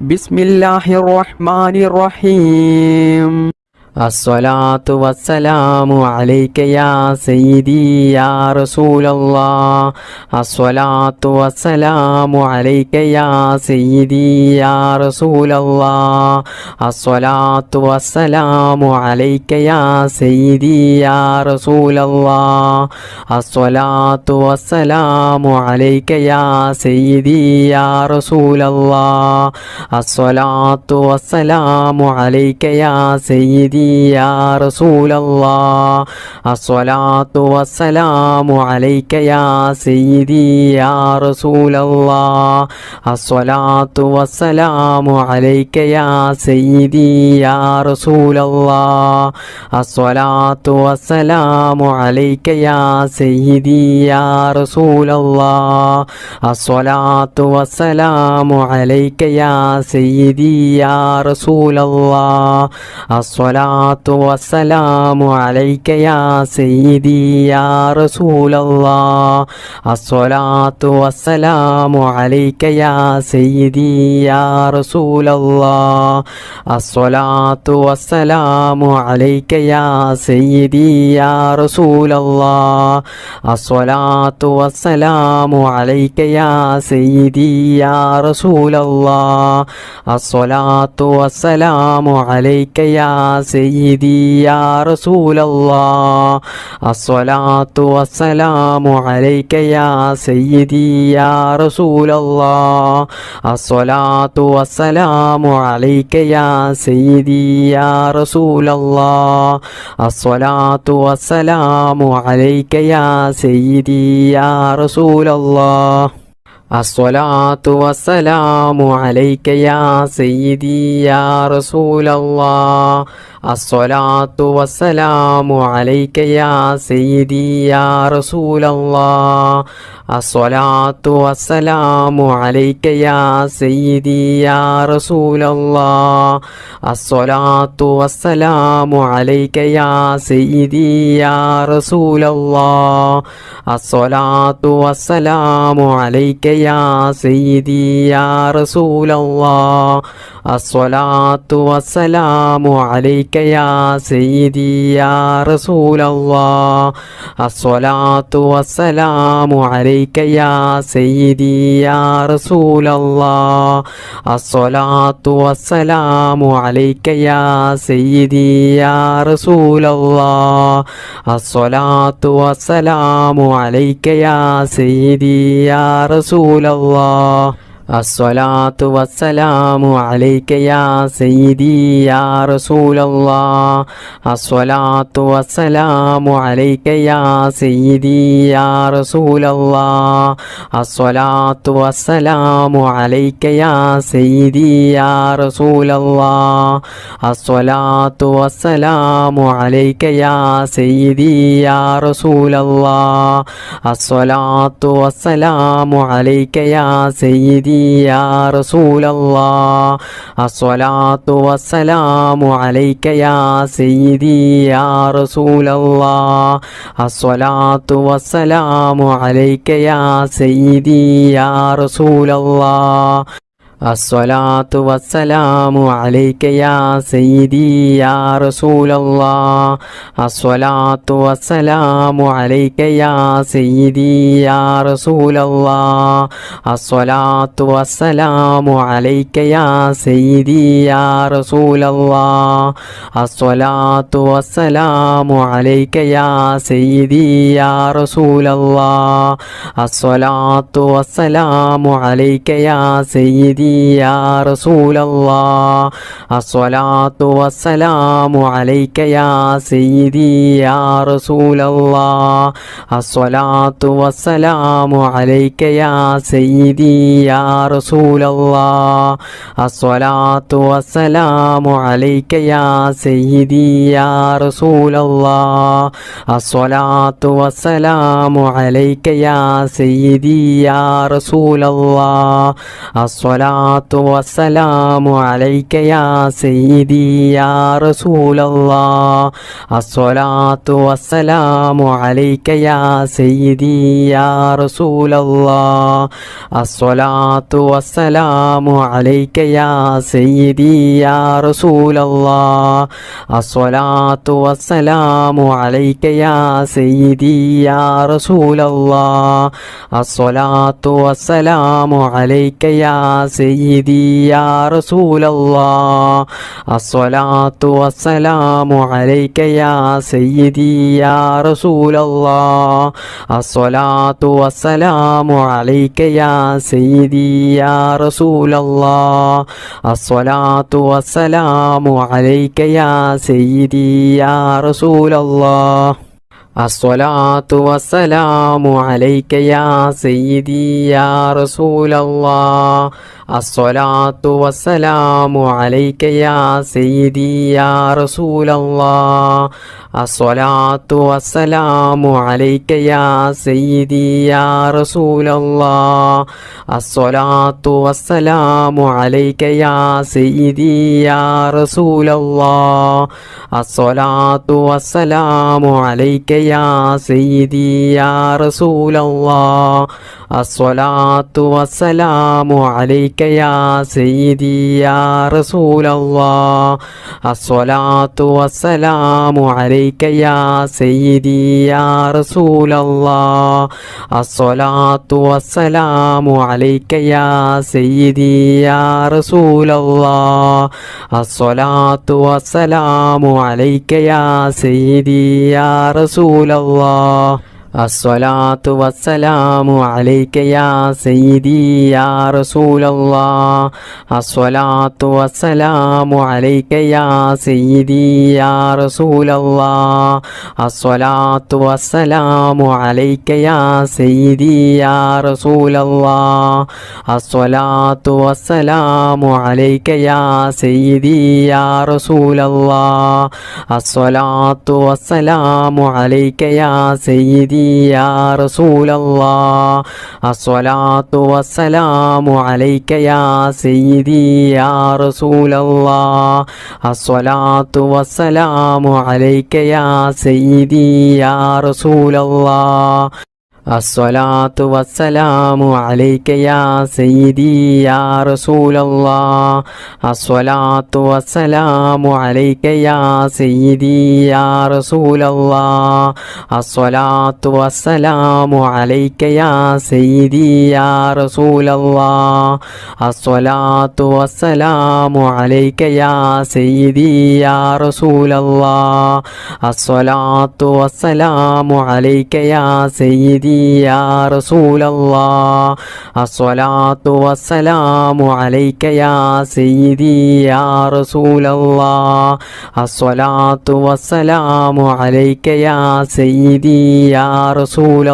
ബിസ്മില്ലാഹിർ റഹ്മാനിർ റഹീം. അസ്സലാത്തു വസ്സലാമു അലൈക യാ സയ്യിദി യാ റസൂലല്ലാഹ്. അസ്സലാത്തു വസ്സലാമു അലൈക യാ സയ്യിദി യാ റസൂലല്ലാഹ്. അസ്സലാത്തു വസ്സലാമു അലൈക യാ സയ്യിദി യാ റസൂലല്ലാഹ്. അസ്സലാത്തു വസ്സലാമു അലൈക യാ സയ്യിദി യാ റസൂലല്ലാഹ്. അസ്സലാത്തു വസ്സലാമു അലൈക യാ സയ്യിദി യാ റസൂലല്ലാഹ്. അസ്സലാത്തു വസ്സലാമു അലൈക യാ സയ്യിദി യാ റസൂലല്ലാഹ്. അസ്സലാത്തു വസ്സലാമു അലൈക യാ സയ്യിദി യാ റസൂലല്ലാഹ്. അസ്സലാത്തു വസ്സലാമു അലൈക യാ സയ്യിദി യാ റസൂലല്ലാഹ്. അസ്സലാത്തു വസ്സലാമു അലൈക യാ സയ്യിദി യാ റസൂലല്ലാഹ്. അസ്സലാത്തു വസ്സലാമു അലൈക യാ സയ്യിദി യാ റസൂലല്ലാഹ്. അസ്സലാത്തു വസ്സലാമു അലൈക യാ സയ്യിദി യാ റസൂലല്ലാഹ്. അസ്സലാത്തു വസ്സലാമു അലൈക യാ സയ്യിദി യാ റസൂലല്ലാഹ്. അസ്സലാത്തു വസ്സലാമു അലൈക യാ സയ്യിദി യാ റസൂലല്ലാഹ്. അസ്സലാത്തു വസ്സലാമു അലൈക യാ സയ്യിദി യാ റസൂലല്ലാഹ്. അസ്സലാത്തു വസ്സലാമു അലൈക യാ സയ്യിദി യാ റസൂലല്ലാഹ്. അസ്സലാത്തു വസ്സലാമു അലൈക യാ സയ്യിദി യാ റസൂലല്ലാഹ്. അസ്സലാത്തു വസ്സലാമു അലൈക യാ സയ്യിദി യാ റസൂലല്ലാഹ്. അസ്സലാത്തു വസ്സലാമു അലൈക യാ സയ്യിദി യാ റസൂലല്ലാഹ്. അസ്സലാത്തു വസ്സലാമു അലൈക യാ സയ്യിദി യാ റസൂലല്ലാഹ്. അസ്സലാത്തു വസ്സലാമു അലൈക യാ സയ്യിദി യാ റസൂലല്ലാഹ്. അസ്സലാത്തു വസ്സലാമു അലൈക യാ സയ്യിദി യാ റസൂലല്ലാഹ്. അസ്സലാത്തു വസ്സലാമു അലൈക യാ സയ്യിദി യാ റസൂലല്ലാഹ്. അസ്സലാത്തു വസ്സലാമു അലൈക യാ സയ്യിദി യാ റസൂലല്ലാഹ്. അസ്സലാത്തു വസ്സലാമു അലൈക യാ സയ്യിദി യാ റസൂലല്ലാഹ്. അസ്സലാത്തു വസ്സലാമു അലൈക യാ സയ്യിദി യാ റസൂലല്ലാഹ്. അസ്സലാത്തു വസ്സലാമു അലൈക യാ സയ്യിദി യാ റസൂലല്ലാഹ്. അസ്സലാത്തു വസ്സലാമു അലൈക യാ സയ്യിദി യാ റസൂലല്ലാഹ്. അസ്സലാത്തു വസ്സലാമു അലൈക യാ സയ്യിദി യാ റസൂലല്ലാഹ്. അസ്സലാത്തു വസ്സലാമു അലൈക യാ സയ്യിദി യാ റസൂലല്ലാഹ്. അസ്സലാത്തു വസ്സലാമു അലൈക യാ സയ്യിദി യാ റസൂലല്ലാഹ്. അസ്സലാത്തു വസ്സലാമു അലൈക യാ സയ്യിദി യാ റസൂലല്ലാഹ്. അസ്സലാത്തു വസ്സലാമു അലൈക യാ സയ്യിദി യാ റസൂലല്ലാഹ്. അസ്സലാത്തു വസ്സലാമു അലൈക യാ സയ്യിദി യാ റസൂലല്ലാഹ്. അസ്സലാത്തു വസ്സലാമു അലൈക യാ സയ്യിദി യാ റസൂലല്ലാഹ്. അസ്സലാത്തു വസ്സലാമു അലൈക യാ സയ്യിദി യാ റസൂലല്ലാഹ്. അസ്സലാത്തു വസ്സലാമു അലൈക യാ സയ്യിദി യാ റസൂലല്ലാഹ്. അസ്സലാത്തു വസ്സലാമു അലൈക യാ സയ്യിദി യാ റസൂലല്ലാഹ്. അസ്സലാത്തു വസ്സലാമു അലൈക യാ സയ്യിദി യാ റസൂലല്ലാഹ്. അസ്സലാത്തു വസ്സലാമു അലൈക യാ സയ്യിദി യാ റസൂലല്ലാഹ്. അസ്സലാത്തു വസ്സലാമു അലൈക യാ സയ്യിദി യാ റസൂലല്ലാഹ്. അസ്സലാത്തു വസ്സലാമു അലൈക യാ സയ്യിദി യാ റസൂലല്ലാഹ്. അസ്സലാത്തു വസ്സലാമു അലൈക യാ സയ്യിദി യാ റസൂലല്ലാഹ്. അസ്സലാത്തു الصلاة والسلام عليك يا سيدي يا رسول الله الصلاة والسلام عليك يا سيدي يا رسول الله الصلاة والسلام عليك يا سيدي يا رسول الله الصلاة والسلام عليك يا سيدي يا رسول الله الصلاة والسلام عليك يا سيدي يا رسول الله الصلاة والسلام عليك يا سيدي يا رسول الله الصلاة والسلام عليك يا سيدي يا رسول الله الصلاة والسلام عليك يا سيدي يا رسول الله الصلاة والسلام عليك يا سيدي يا رسول الله الصلاة والسلام عليك يا سيدي يا رسول الله الصلاة والسلام عليك يا سيدي يا رسول الله الصلاة والسلام عليك يا سيدي يا رسول الله الصلاة والسلام عليك يا سيدي يا رسول الله الصلاة والسلام عليك يا سيدي يا رسول الله الصلاة والسلام عليك يا سيدي يا رسول الله الصلاة والسلام عليك يا سيدي يا رسول الله الصلاة والسلام عليك يا سيدي يا رسول الله الصلاة والسلام عليك يا سيدي يا رسول الله الصلاة والسلام عليك يا سيدي يا رسول الله الصلاة والسلام عليك يا سيدي يا رسول الله الصلاة والسلام عليك يا سيدي يا رسول الله الصلاة والسلام عليك يا سيدي يا رسول الله الصلاة والسلام عليك يا سيدي يا رسول الله الصلاة والسلام عليك يا سيدي يا رسول الله الصلاة والسلام عليك يا سيدي يا رسول الله الصلاة والسلام عليك يا سيدي يا رسول الله الصلاة والسلام عليك يا سيدي يا رسول الله الصلاة والسلام عليك يا سيدي يا رسول الله الصلاة والسلام عليك يا سيدي يا رسول الله الصلاة والسلام عليك يا سيدي يا رسول الله الصلاة والسلام عليك يا سيدي يا رسول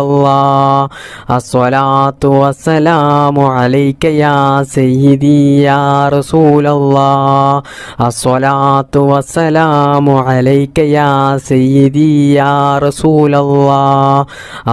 الله الصلاة والسلام عليك يا سيدي يا رسول الله الصلاة والسلام عليك يا سيدي يا رسول الله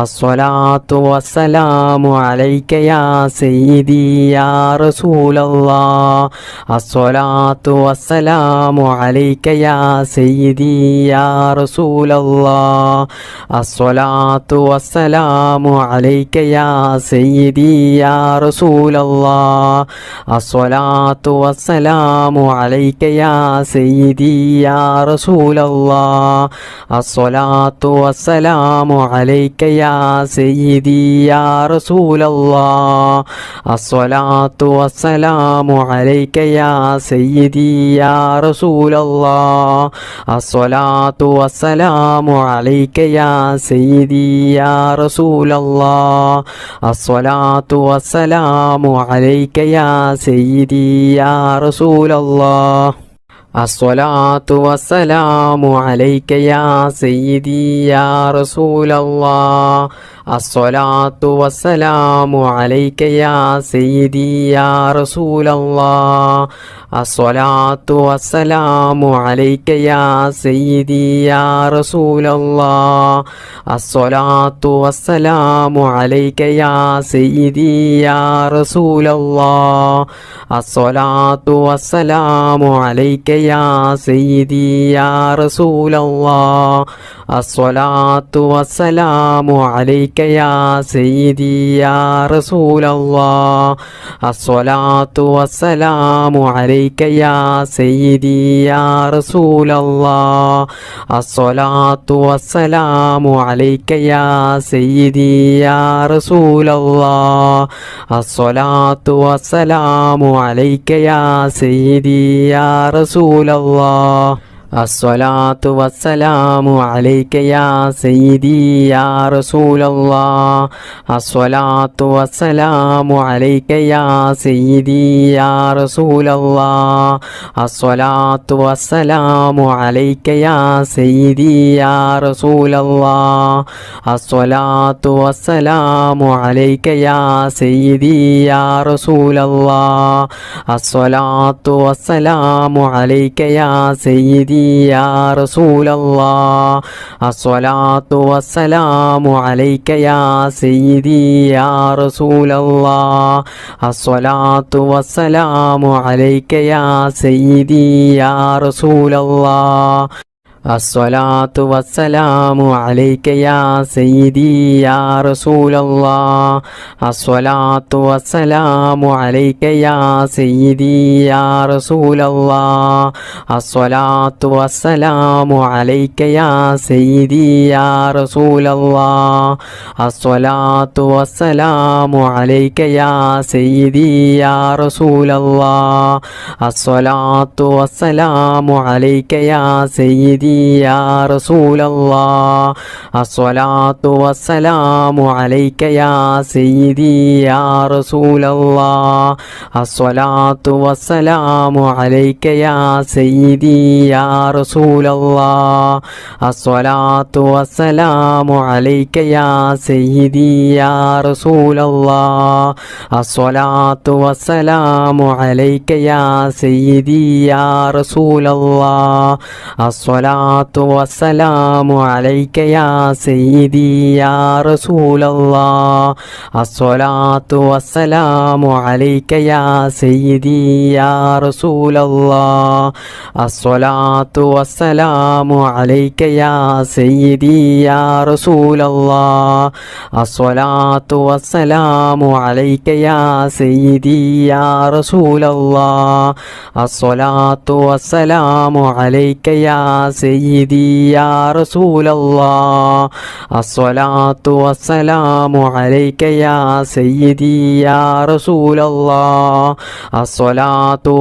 الصلاة والسلام عليك يا سيدي يا رسول الله الصلاة والسلام عليك يا سيدي يا رسول الله الصلاة والسلام عليك يا سيدي يا رسول الله الصلاة والسلام عليك يا سيدي يا رسول الله الصلاة والسلام عليك يا سيدي يا رسول الله الصلاة والسلام عليك يا سيدي يا رسول الله الصلاة والسلام عليك يا سيدي يا رسول الله الصلاة والسلام عليك يا سيدي يا رسول الله الصلاة والسلام عليك يا سيدي يا رسول الله അസ്സലാത്തു വസ്സലാമു അലൈക യാ സയ്യിദി യാ റസൂലല്ലാഹ് അസ്സലാത്തു വസ്സലാമു അലൈക യാ സയ്യിദി യാ റസൂലല്ലാഹ് അസ്സലാത്തു വസ്സലാമു അലൈക യാ സയ്യിദി യാ റസൂലല്ലാഹ് അസ്സലാത്തു വസ്സലാമു അലൈക യാ സയ്യിദി യാ റസൂലല്ലാഹ് അസ്സലാത്തു വസ്സലാമു അലൈക യാ സയ്യിദി യാ റസൂലല്ലാഹ് അസ്സലാത്തു വസ്സലാമു അലൈക യാ സയ്യിദി യാ റസൂലല്ലാഹ് അസ്സലാത്തു വസ്സലാമു അലൈക യാ സയ്യിദി യാ റസൂലല്ലാഹ് അസ്സലാത്തു വസ്സലാമു അലൈക യാ സയ്യിദി യാ റസൂലല്ലാഹ് അസ്സലാത്തു വസ്സലാമു അലൈക യാ സയ്യിദി യാ റസൂലല്ലാഹ് അസ്സലാത്തു വസ്സലാമു അലൈക യാ സയ്യിദി യാ റസൂലല്ലാഹ് അസ്സലാത്തു വസ്സലാമു അലൈക യാ സയ്യിദി യാ റസൂലല്ലാഹ് അസ്സലാത്തു വസ്സലാമു അലൈക യാ സയ്യിദി യാ റസൂലല്ലാഹ് അസ്സലാത്തു വസ്സലാമു അലൈക യാ സയ്യിദി യാ റസൂലല്ലാഹ് അസ്സലാത്തു വസ്സലാമു അലൈക യാ സയ്യിദി യാ റസൂലല്ലാഹ് അസ്സലാത്തു വസ്സലാമു അലൈക യാ സയ്യിദി യാ റസൂലല്ലാഹ് അസ്സലാത്തു വസ്സലാമു അലൈക യാ സയ്യിദി യാ റസൂലല്ലാഹ് അസ്സലാത്തു വസ്സലാമു അലൈക യാ സയ്യിദി യാ റസൂലല്ലാഹ് അസ്സലാത്തു വസ്സലാമു അലൈക യാ സയ്യിദി യാ റസൂലല്ലാഹ് അസ്സലാത്തു വസ്സലാമു അലൈക യാ സയ്യിദി യാ റസൂലല്ലാഹ് അസ്സലാത്തു വസ്സലാമു അലൈക യാ സയ്യിദി യാ റസൂലല്ലാഹ് അസ്സലാത്തു വസ്സലാമു അലൈക യാ സയ്യിദി യാ റസൂലല്ലാഹ് അസ്സലാത്തു വസ്സലാമു അലൈക യാ സയ്യിദി യാ റസൂലല്ലാഹ് അസ്സലാത്തു വസ്സലാമു അലൈക യാ സയ്യിദി യാ റസൂലല്ലാഹ് അസ്സലാത്തു വസ്സലാമു അലൈക യാ സയ്യിദി യാ റസൂലല്ലാഹ് അസ്സലാത്തു വസ്സലാമു അലൈക യാ സയ്യിദി യാ റസൂലല്ലാഹ് അസ്സലാത്തു വസ്സലാമു അലൈക യാ സയ്യിദി യാ റസൂലല്ലാഹ് അസ്സലാത്തു വസ്സലാമു അലൈക യാ സയ്യിദി യാ റസൂലല്ലാഹ് അസ്സലാത്തു വസ്സലാമു അലൈക യാ സയ്യിദി യാ റസൂലല്ലാഹ് അസ്സലാത്തു വസ്സലാമു അലൈക യാ സയ്യിദി യാ റസൂലല്ലാഹ് അസ്സലാത്തു വസ്സലാമു അലൈക യാ സയ്യിദി യാ റസൂലല്ലാഹ് അസ്സലാത്തു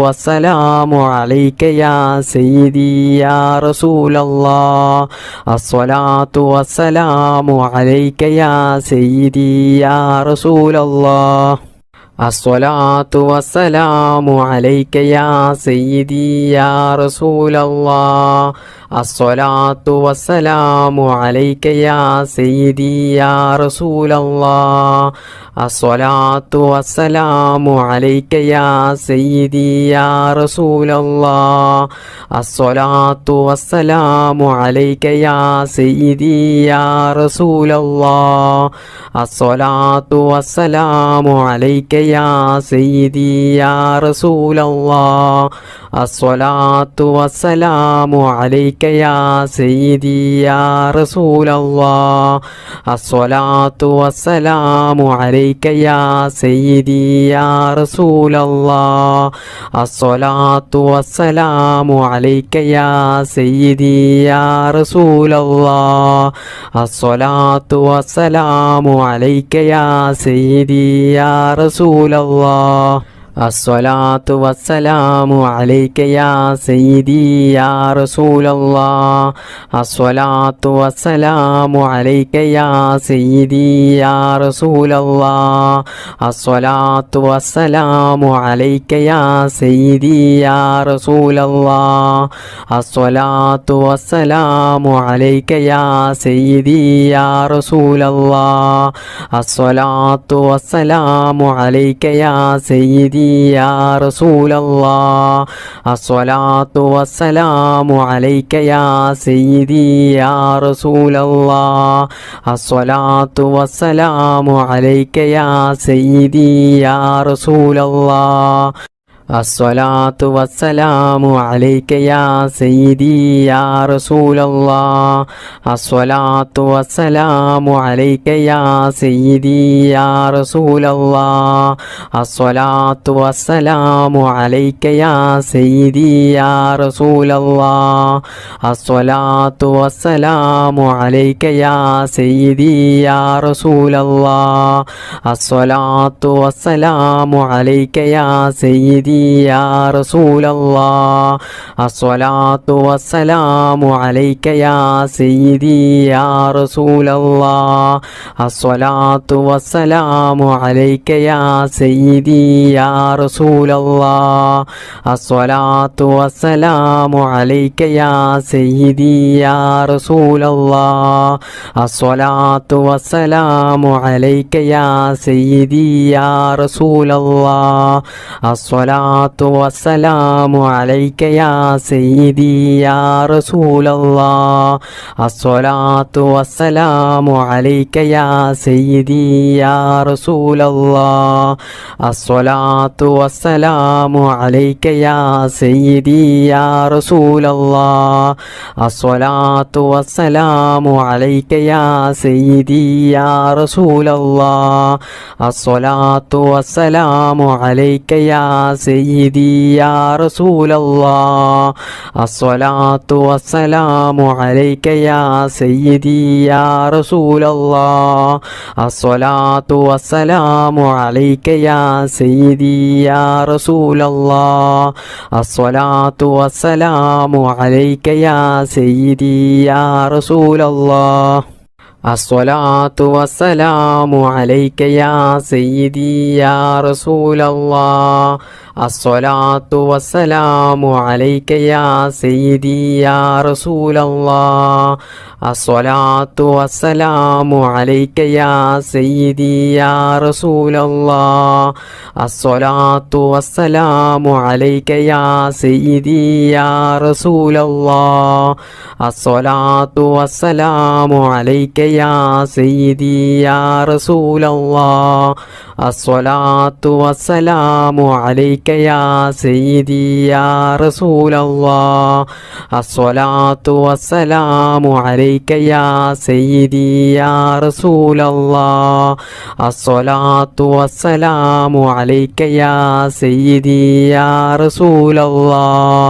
വസ്സലാമു അലൈക യാ സയ്യിദി യാ റസൂലല്ലാഹ് അസ്സലാത്തു വസ്സലാമു അലൈക യാ സയ്യിദി യാ റസൂലല്ലാഹ് അസ്സലാത്തു വസ്സലാമു അലൈക യാ സയ്യിദി യാ റസൂലല്ലാഹ് അസ്സലാത്തു വസ്സലാമു അലൈക യാ സയ്യിദി യാ റസൂലല്ലാഹ് അസ്സലാത്തു വസ്സലാമു അലൈക യാ സയ്യിദി യാ റസൂലല്ലാഹ് അസ്സലാത്തു വസ്സലാമു അലൈക യാ സയ്യിദി യാ റസൂലല്ലാഹ് അസ്സലാത്തു വസ്സലാമു അലൈക യാ സയ്യിദി യാ റസൂലല്ലാഹ് അസ്സലാത്തു വസ്സലാമു അലൈക യാ സയ്യിദി യാ റസൂലല്ലാഹ് അസ്സലാത്തു വസ്സലാമു അലൈക യാ സയ്യിദി യാ റസൂലല്ലാഹ് അസ്സലാത്തു വസ്സലാമു അലൈക യാ സയ്യിദി യാ റസൂലല്ലാഹ് അസ്സലാത്തു വസ്സലാമു അലൈക യാ സയ്യിദി യാ റസൂലല്ലാഹ് الصلاة والسلام عليك يا سيدي يا رسول الله الصلاة والسلام عليك يا سيدي يا رسول الله الصلاة والسلام عليك يا سيدي يا رسول الله الصلاة والسلام عليك يا سيدي يا رسول الله الصلاة والسلام عليك يا سيدي يا رسول الله الصلاة والسلام عليك يا سيدي يا رسول الله الصلاة والسلام عليك يا سيدي يا رسول الله الصلاة والسلام عليك يا سيدي يا رسول الله الصلاة والسلام عليك يا سيدي يا رسول الله الصلاة والسلام عليك يا سيدي يا رسول الله الصلاة والسلام عليك يا سيدي يا رسول الله الصلاة والسلام عليك يا سيدي يا رسول الله الصلاة والسلام عليك يا سيدي يا رسول الله الصلاة والسلام عليك يا سيدي يا رسول الله الصلاة والسلام عليك يا سيدي يا رسول الله الصلاة والسلام عليك يا سيدي يا رسول الله الصلاة والسلام عليك يا سيدي يا رسول الله الصلاة والسلام عليك يا سيدي يا رسول الله الصلاة والسلام عليك يا سيدي يا رسول الله الصلاة والسلام عليك يا سيدي يا رسول الله الصلاة والسلام عليك يا سيدي يا رسول الله الصلاة والسلام عليك يا سيدي يا رسول الله الصلاة والسلام عليك يا سيدي يا رسول الله الصلاة والسلام عليك يا سيدي يا رسول الله الصلاة والسلام عليك يا سيدي يا رسول الله الصلاة والسلام عليك يا سيدي يا رسول الله الصلاة والسلام عليك يا سيدي يا رسول الله الصلاة والسلام عليك يا سيدي يا رسول الله الصلاة والسلام عليك يا سيدي يا رسول الله الصلاة والسلام عليك يا سيدي يا رسول الله الصلاة والسلام عليك يا سيدي يا رسول الله الصلاة والسلام عليك يا سيدي يا رسول الله الصلاة والسلام عليك يا سيدي يا رسول الله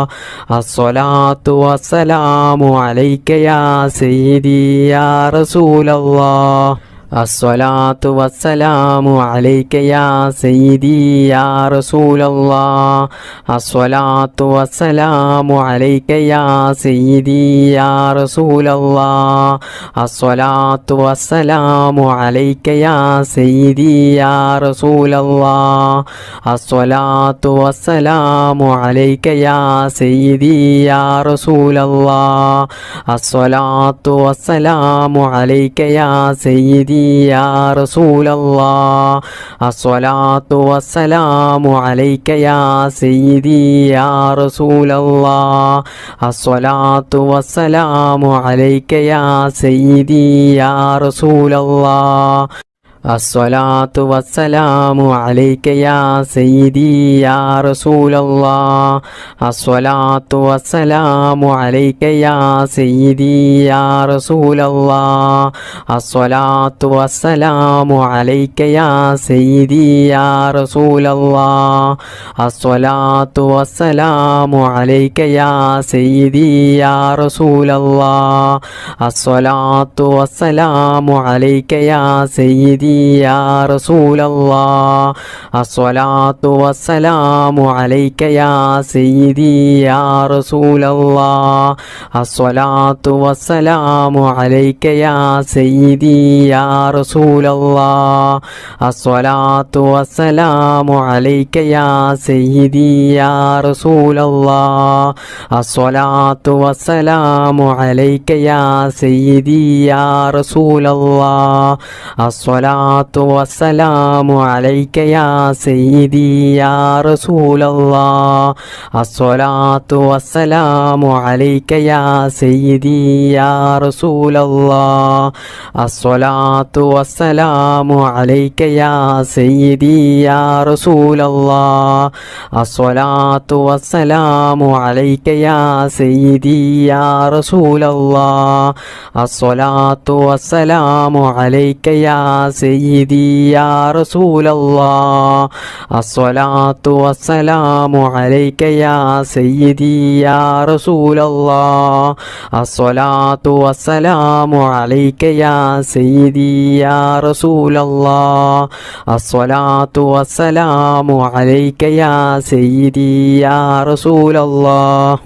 الصلاة والسلام عليك يا سيدي يا رسول الله الصلاة والسلام عليك يا سيدي يا رسول الله الصلاة والسلام عليك يا سيدي يا رسول الله الصلاة والسلام عليك يا سيدي يا رسول الله الصلاة والسلام عليك يا سيدي يا رسول الله الصلاة والسلام عليك يا سيدي يا رسول الله الصلاة والسلام عليك يا سيدي يا رسول الله الصلاة والسلام عليك يا سيدي يا رسول الله الصلاة والسلام عليك يا سيدي يا رسول الله الصلاة والسلام عليك يا سيدي يا رسول الله الصلاة والسلام عليك يا سيدي يا رسول الله الصلاة والسلام عليك يا سيدي يا رسول الله الصلاة والسلام عليك يا سيدي يا رسول الله الصلاة والسلام عليك يا سيدي يا رسول الله الصلاة والسلام عليك يا سيدي يا رسول الله الصلاة والسلام عليك يا سيدي يا رسول الله الصلاة والسلام عليك يا سيدي يا رسول الله الصلاة والسلام عليك يا سيدي يا رسول الله الصلاة والسلام عليك يا سيدي يا رسول الله الصلاة والسلام عليك يا سيدي يا رسول الله الصلاة والسلام عليك يا سيدي يا رسول الله الصلاة والسلام عليك يا سيدي يا رسول الله الصلاة والسلام عليك يا سيدي يا رسول الله الصلاة والسلام عليك يا سيدي يا رسول الله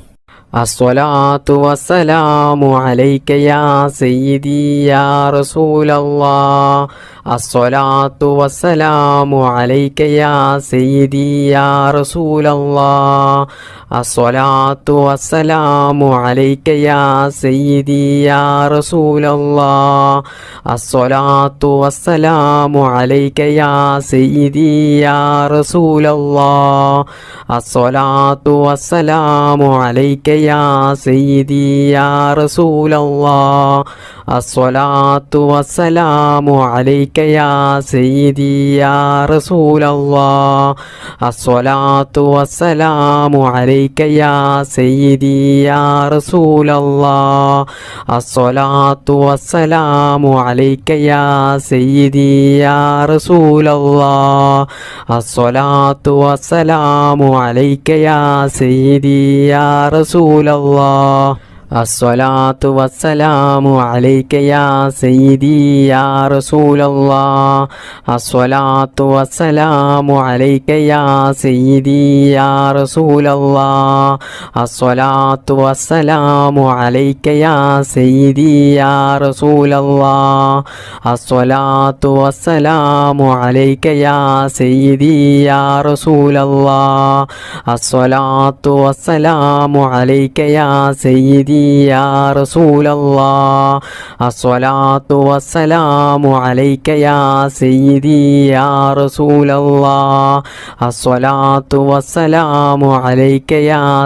الصلاة والسلام عليك يا سيدي يا رسول الله الصلاة والسلام عليك يا سيدي يا رسول الله الصلاة والسلام عليك يا سيدي يا رسول الله الصلاة والسلام عليك يا سيدي يا رسول الله الصلاة والسلام عليك يا سيدي يا رسول الله الصلاة والسلام عليك يا سيدي يا رسول الله الصلاة والسلام عليك يا سيدي يا رسول الله الصلاة والسلام عليك يا سيدي يا رسول الله الصلاة والسلام عليك يا سيدي يا رسول الله الصلاة والسلام عليك يا سيدي يا رسول الله الصلاة والسلام عليك يا سيدي يا رسول الله الصلاة والسلام عليك يا سيدي يا رسول الله الصلاة والسلام عليك يا سيدي يا رسول الله الصلاة والسلام عليك يا سيدي يا رسول الله الصلاة والسلام عليك يا سيدي يا رسول الله الصلاة والسلام عليك يا سيدي يا رسول الله الصلاة والسلام عليك يا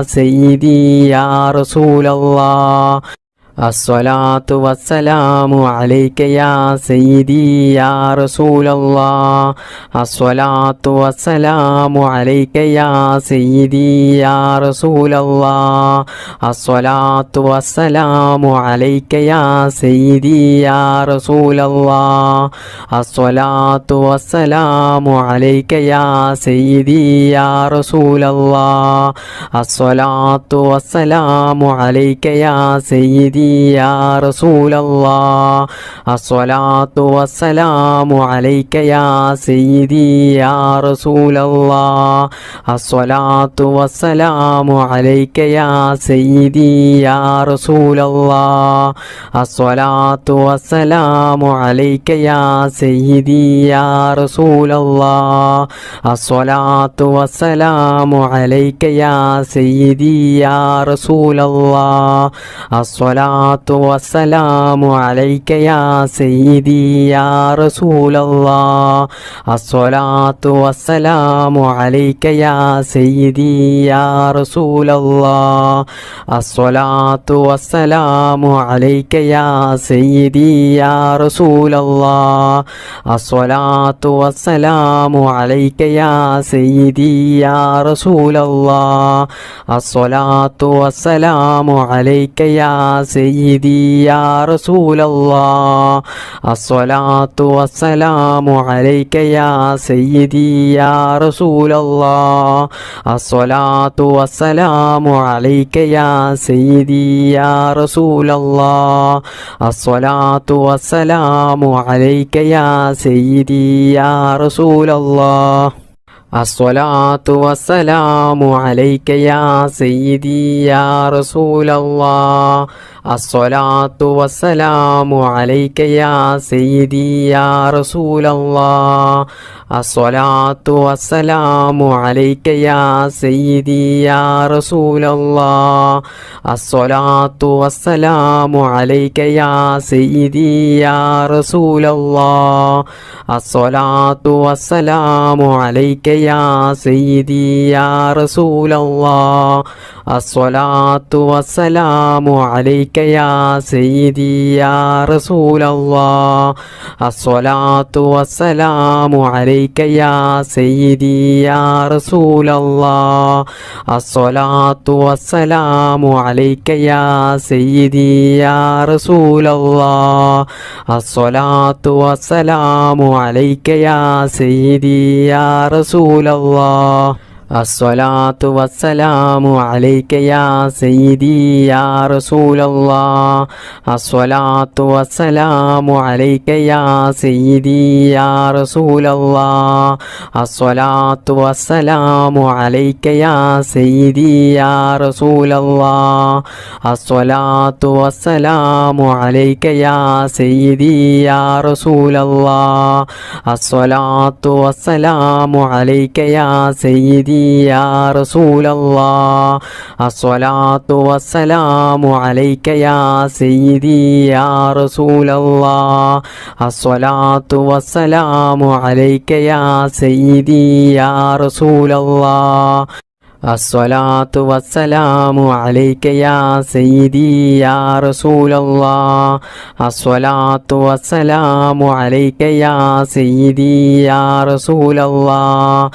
سيدي يا رسول الله الصلاة والسلام عليك يا سيدي يا رسول الله الصلاة والسلام عليك يا سيدي يا رسول الله الصلاة والسلام عليك يا سيدي يا رسول الله الصلاة والسلام عليك يا سيدي يا رسول الله الصلاة والسلام عليك يا سيدي يا رسول الله الصلاة والسلام عليك يا سيدي يا رسول الله الصلاة والسلام عليك يا سيدي يا رسول الله الصلاة والسلام عليك يا سيدي يا رسول الله الصلاة والسلام عليك يا سيدي يا رسول الله الصلاة والسلام عليك يا سيدي يا رسول الله الصلاة والسلام عليك يا سيدي يا رسول الله الصلاة والسلام عليك يا سيدي يا رسول الله الصلاة والسلام عليك يا سيدي سيدي يا رسول الله الصلاة والسلام عليك يا سيدي يا رسول الله الصلاة والسلام عليك يا سيدي يا رسول الله الصلاة والسلام عليك يا سيدي يا رسول الله الصلاة والسلام عليك يا سيدي يا رسول الله الصلاة والسلام عليك يا سيدي يا رسول الله الصلاة والسلام عليك يا سيدي يا رسول الله الصلاة والسلام عليك يا سيدي يا رسول الله الصلاة والسلام عليك يا سيدي يا رسول الله الصلاة والسلام عليك يا سيدي يا رسول الله الصلاة والسلام عليك يا سيدي يا رسول الله الصلاة والسلام عليك يا سيدي يا رسول الله الصلاة والسلام عليك يا سيدي يا رسول الله الصلاة والسلام عليك يا سيدي يا رسول الله الصلاة والسلام عليك يا سيدي يا رسول الله الصلاة والسلام عليك يا سيدي يا رسول الله الصلاة والسلام عليك يا سيدي يا رسول الله الصلاة والسلام عليك يا سيدي يا رسول الله الصلاة والسلام عليك يا سيدي يا رسول الله الصلاة والسلام عليك يا سيدي يا رسول الله الصلاة والسلام عليك يا سيدي يا رسول الله الصلاة والسلام عليك يا سيدي يا رسول الله الصلاة والسلام عليك يا سيدي يا رسول الله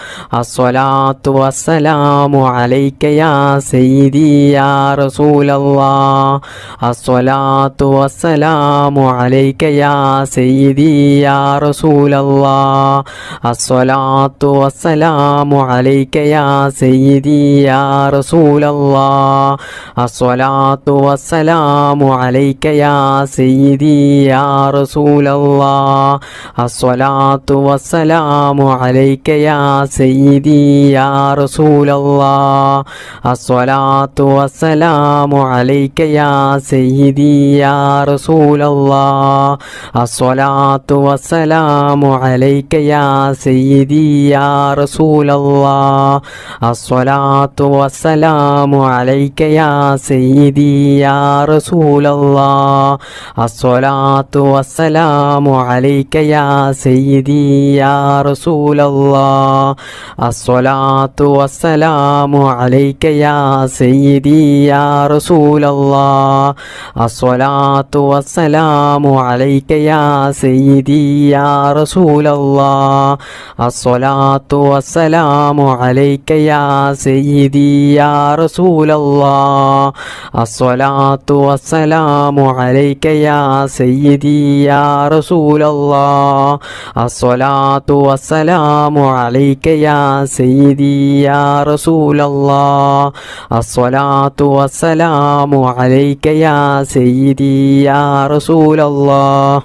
الصلاة والسلام عليك يا سيدي يا رسول الله الصلاة والسلام عليك يا سيدي يا رسول الله الصلاة والسلام عليك يا سيدي يا رسول الله الصلاة والسلام عليك يا سيدي يا رسول الله الصلاة والسلام عليك يا سيدي يا رسول الله الصلاة والسلام عليك يا سيدي يا رسول الله الصلاة والسلام عليك يا سيدي يا رسول الله الصلاة والسلام عليك يا سيدي يا رسول الله الصلاة والسلام عليك يا سيدي يا رسول الله الصلاة والسلام عليك يا سيدي يا رسول الله الصلاة والسلام عليك يا سيدي يا رسول الله الصلاة والسلام عليك يا سيدي يا رسول الله الصلاة والسلام عليك يا سيدي يا رسول الله الصلاة والسلام عليك يا سيدي يا رسول الله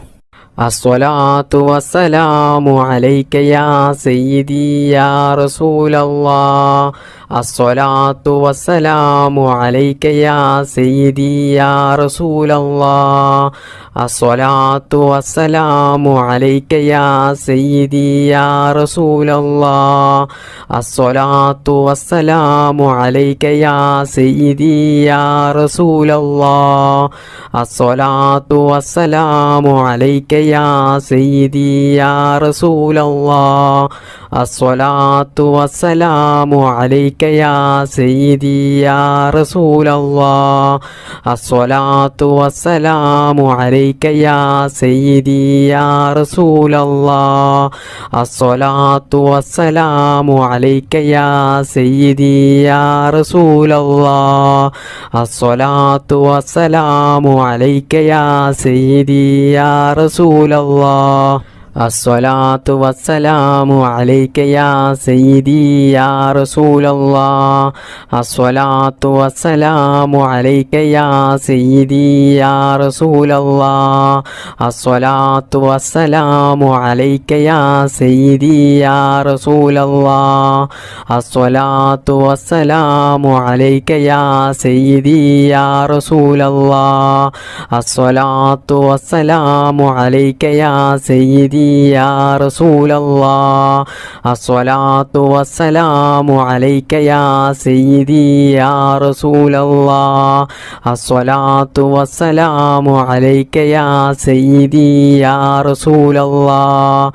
الصلاة والسلام عليك يا سيدي يا رسول الله الصلاة والسلام عليك يا سيدي يا رسول الله الصلاة والسلام عليك يا سيدي يا رسول الله الصلاة والسلام عليك يا سيدي يا رسول الله الصلاة والسلام عليك يا سيدي يا رسول الله الصلاة والسلام عليك يا سيدي يا رسول الله الصلاة والسلام عليك يا سيدي يا رسول الله الصلاة والسلام عليك يا سيدي يا رسول الله الصلاة والسلام عليك يا سيدي يا رسول الله الصلاة والسلام عليك يا سيدي يا رسول الله الصلاة والسلام عليك يا سيدي يا رسول الله الصلاة والسلام عليك يا سيدي يا رسول الله الصلاة والسلام عليك يا سيدي يا رسول الله الصلاة والسلام عليك يا سيدي يا رسول الله الصلاة والسلام عليك يا سيدي يا رسول الله الصلاة والسلام عليك يا سيدي يا رسول الله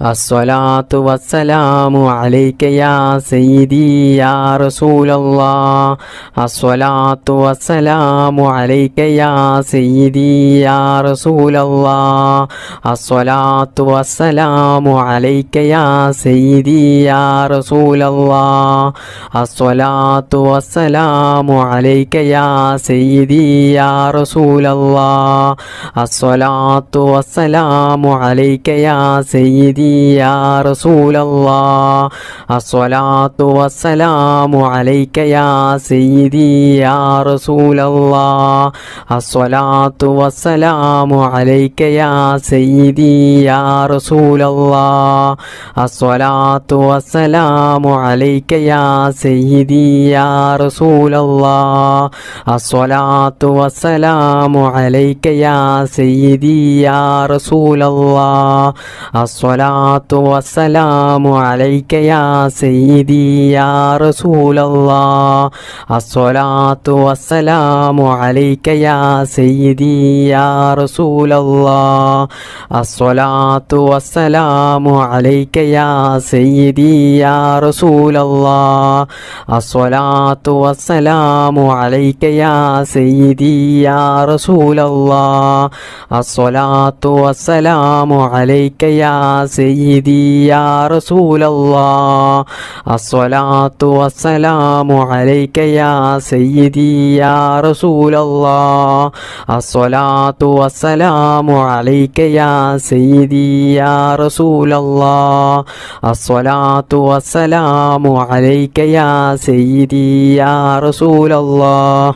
الصلاة والسلام عليك يا سيدي يا رسول الله الصلاة والسلام عليك يا سيدي يا رسول الله الصلاة والسلام عليك يا سيدي يا رسول الله الصلاة والسلام عليك يا سيدي يا رسول الله الصلاة والسلام عليك يا سيدي يا رسول الله الصلاة والسلام عليك يا سيدي يا رسول الله الصلاة والسلام عليك يا سيدي يا رسول الله الصلاة والسلام عليك يا سيدي يا رسول الله الصلاة والسلام عليك يا سيدي يا رسول الله الصلاة والسلام عليك يا سيدي يا رسول الله الصلاة والسلام عليك يا سيدي يا رسول الله الصلاة والسلام عليك يا سيدي يا رسول الله الصلاة والسلام عليك يا سيدي يا رسول الله الصلاة والسلام عليك يا سيدي يا رسول الله الصلاة والسلام عليك يا سيدي يا رسول الله الصلاة والسلام عليك يا سيدي يا رسول الله الصلاة والسلام عليك يا سيدي يا رسول الله الصلاة والسلام عليك يا سيدي يا رسول الله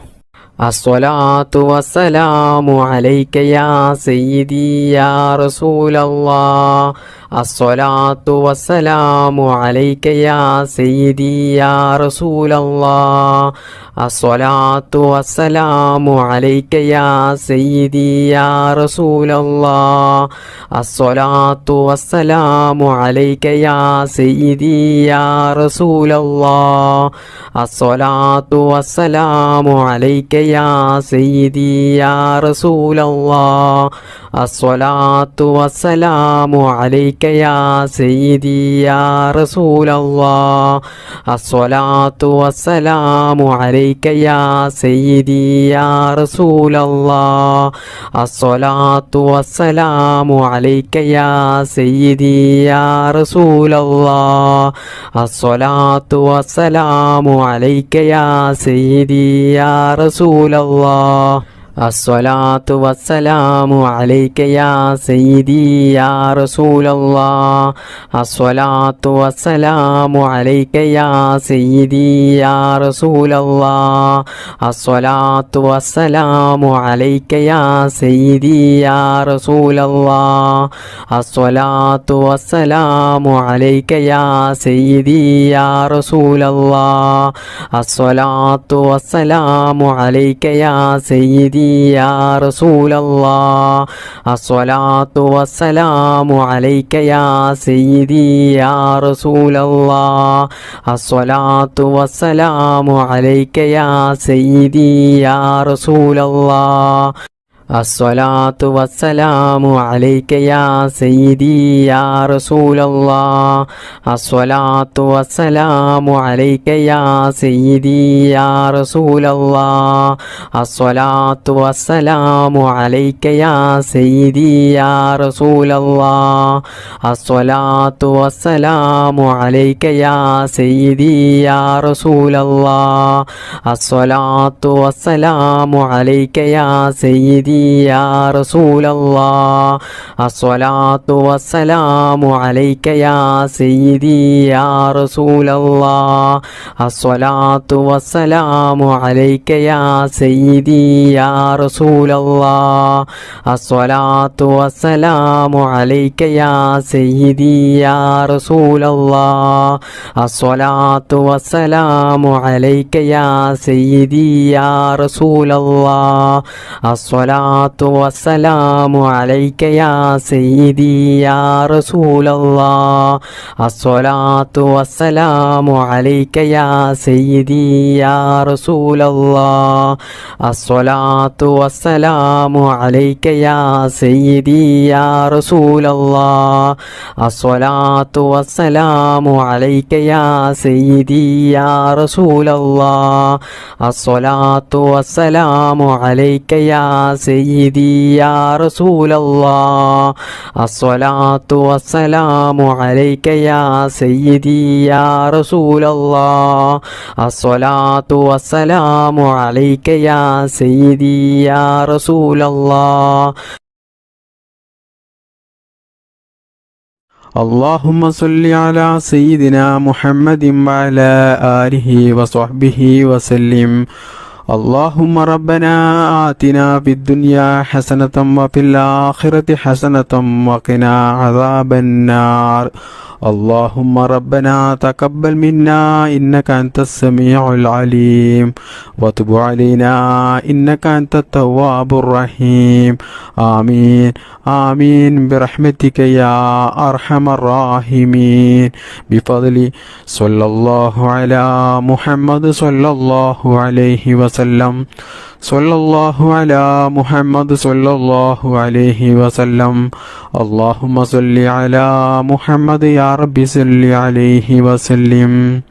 الصلاة والسلام عليك يا سيدي يا رسول الله الصلاة والسلام عليك يا سيدي يا رسول الله الصلاة والسلام عليك يا سيدي يا رسول الله الصلاة والسلام عليك يا سيدي يا رسول الله الصلاة والسلام عليك يا سيدي يا رسول الله الصلاة والسلام عليك يا سيدي يا رسول الله الصلاة والسلام عليك يا سيدي يا رسول الله الصلاة والسلام عليك يا سيدي يا رسول الله الصلاة والسلام عليك يا سيدي يا رسول الله الصلاة والسلام عليك يا سيدي يا رسول الله الصلاة والسلام عليك يا سيدي يا رسول الله الصلاة والسلام عليك يا سيدي يا رسول الله الصلاة والسلام عليك يا سيدي يا رسول الله الصلاة والسلام عليك يا سيدي يا رسول الله الصلاة والسلام عليك يا سيدي يا رسول الله الصلاة والسلام عليك يا سيدي يا رسول الله الصلاة والسلام عليك يا سيدي يا رسول الله الصلاة والسلام عليك يا سيدي يا رسول الله الصلاة والسلام عليك يا سيدي يا رسول الله الصلاة والسلام عليك يا سيدي يا رسول الله الصلاة والسلام عليك يا سيدي يا رسول الله الصلاة والسلام عليك يا سيدي يا رسول الله الصلاة والسلام عليك يا سيدي يا رسول الله الصلاة والسلام عليك يا سيدي يا رسول الله الصلاة والسلام عليك يا سيدي يا رسول الله الصلاة والسلام عليك يا سيدي يا رسول الله الصلاة والسلام عليك يا سيدي يا رسول الله الصلاة والسلام عليك يا سيدي يا رسول الله الصلاة والسلام عليك يا سيدي يا رسول الله الصلاة والسلام عليك يا سيدي يا رسول الله الصلاة والسلام عليك يا سيدي يا رسول الله اللهم صل على سيدنا محمد وعلى آله وصحبه وسلم. اللهم ربنا آتنا في الدنيا حسنة وفي الآخرة حسنة وقنا عذاب النار. اللهم ربنا تقبل منا إنك أنت السميع العليم وتب علينا إنك أنت التواب الرحيم. آمين آمين برحمتك يا أرحم الراحمين. بفضل صلى الله على محمد صلى الله عليه وسلم. صلى الله على محمد صلى الله عليه وسلم. اللهم صل على محمد يا رب صل عليه وسلم.